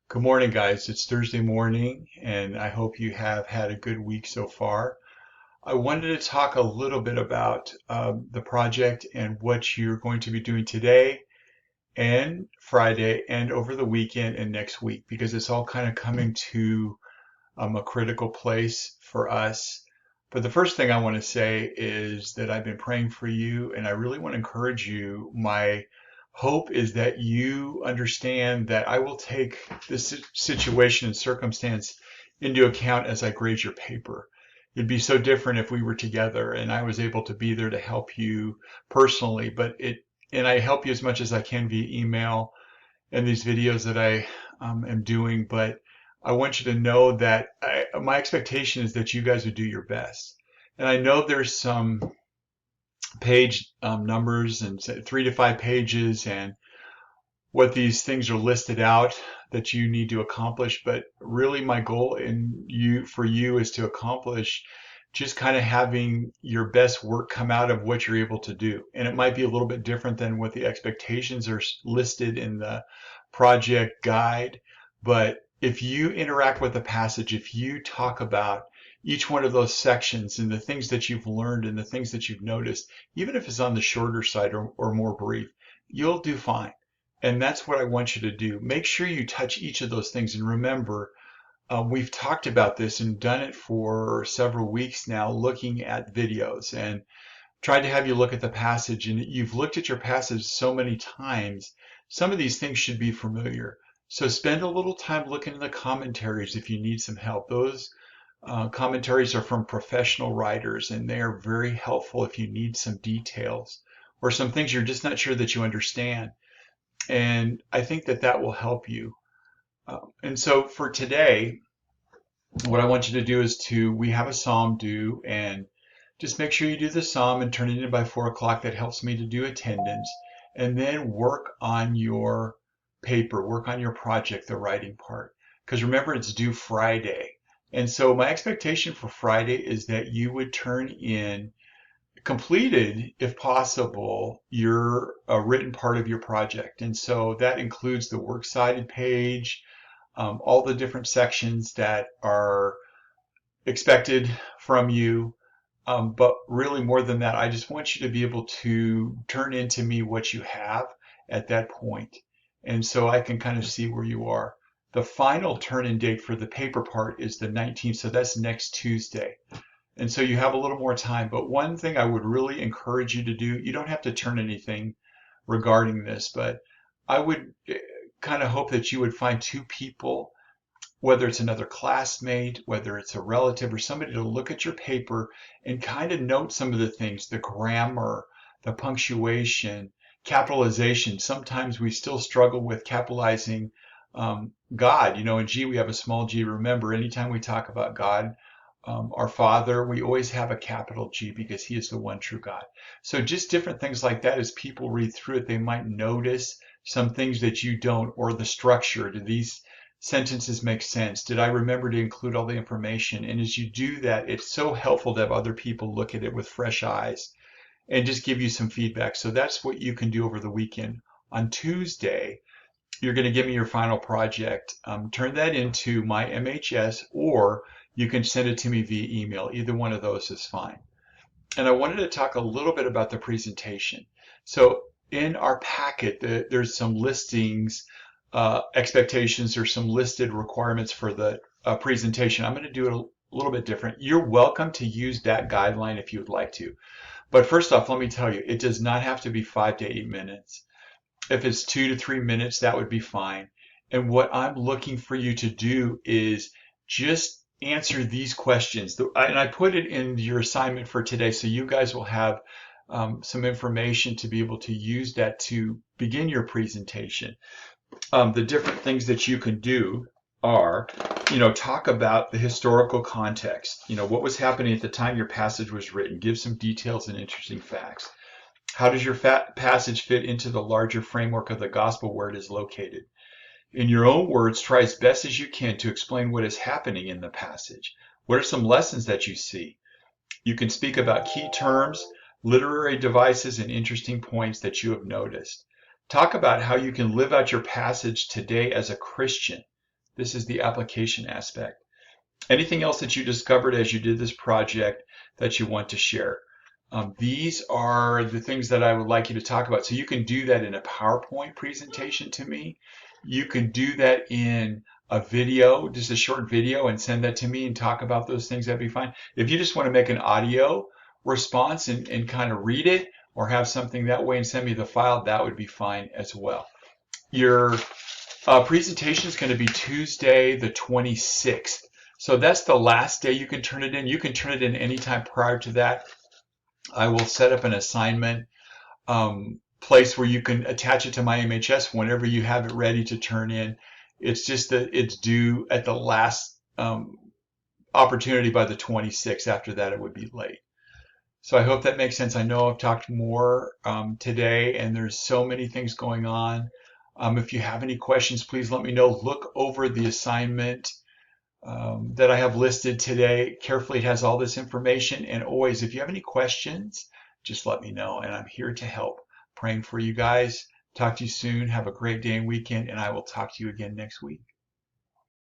Good morning, guys. It's Thursday morning, and I hope you have had a good week so far. I wanted to talk a little bit about the project and what you're going to be doing today and Friday and over the weekend and next week because it's all kind of coming to a critical place for us. But the first thing I want to say is that I've been praying for you, and I really want to encourage you. My hope is that you understand that I will take this situation and circumstance into account as I grade your paper. It'd be so different if we were together and I was able to be there to help you personally, and I help you as much as I can via email and these videos that I am doing, but I want you to know that my expectation is that you guys would do your best. And I know there's some page numbers and 3 to 5 pages and what these things are listed out that you need to accomplish, but really my goal for you is to accomplish just kind of having your best work come out of what you're able to do. And it might be a little bit different than what the expectations are listed in the project guide, but if you interact with the passage, if you talk about each one of those sections and the things that you've learned and the things that you've noticed, even if it's on the shorter side or more brief, you'll do fine. And that's what I want you to do. Make sure you touch each of those things. And remember, we've talked about this and done it for several weeks now, looking at videos and tried to have you look at the passage. And you've looked at your passage so many times, some of these things should be familiar. So spend a little time looking at the commentaries if you need some help. Those commentaries are from professional writers, and they are very helpful if you need some details or some things you're just not sure that you understand. And I think that that will help you. And so for today, what I want you to do is we have a psalm due, and just make sure you do the psalm and turn it in by 4 o'clock. That helps me to do attendance. And then work on your paper, work on your project, the writing part. Because remember, it's due Friday. And so my expectation for Friday is that you would turn in completed, if possible, your written part of your project. And so that includes the works cited page, all the different sections that are expected from you. But really, more than that, I just want you to be able to turn into me what you have at that point. And so I can kind of see where you are. The final turn-in date for the paper part is the 19th, so that's next Tuesday. And so you have a little more time. But one thing I would really encourage you to do, you don't have to turn anything regarding this, but I would kind of hope that you would find two people, whether it's another classmate, whether it's a relative or somebody, to look at your paper and kind of note some of the things, the grammar, the punctuation, capitalization. Sometimes we still struggle with capitalizing God. You know, in G we have a small g. Remember, anytime we talk about God, our Father, we always have a capital G because He is the one true God. So just different things like that. As people read through it, they might notice some things that you don't, or the structure. Do these sentences make sense? Did I remember to include all the information? And as you do that, it's so helpful to have other people look at it with fresh eyes and just give you some feedback. So that's what you can do over the weekend. On Tuesday, you're going to give me your final project. Turn that into my MHS, or you can send it to me via email. Either one of those is fine. And I wanted to talk a little bit about the presentation. So in our packet, there's some listings, expectations, or some listed requirements for the presentation. I'm going to do it a little bit different. You're welcome to use that guideline if you would like to. But first off, let me tell you, it does not have to be 5 to 8 minutes. If it's 2 to 3 minutes, that would be fine. And what I'm looking for you to do is just answer these questions. And I put it in your assignment for today, so you guys will have some information to be able to use that to begin your presentation. The different things that you can do are, talk about the historical context. What was happening at the time your passage was written. Give some details and interesting facts. How does your passage fit into the larger framework of the gospel where it is located? In your own words, try as best as you can to explain what is happening in the passage. What are some lessons that you see? You can speak about key terms, literary devices, and interesting points that you have noticed. Talk about how you can live out your passage today as a Christian. This is the application aspect. Anything else that you discovered as you did this project that you want to share? These are the things that I would like you to talk about. So you can do that in a PowerPoint presentation to me. You can do that in a video, just a short video, and send that to me and talk about those things. That'd be fine. If you just want to make an audio response and kind of read it or have something that way and send me the file, that would be fine as well. Your presentation is going to be Tuesday the 26th. So that's the last day you can turn it in. You can turn it in anytime prior to that. I will set up an assignment place where you can attach it to my MHS whenever you have it ready to turn in. It's just that it's due at the last opportunity by the 26th. After that, it would be late. So I hope that makes sense. I know I've talked more today, and there's so many things going on. If you have any questions, please let me know. Look over the assignment that I have listed today carefully. It has all this information. And always, if you have any questions, just let me know. And I'm here to help. Praying for you guys. Talk to you soon. Have a great day and weekend. And I will talk to you again next week.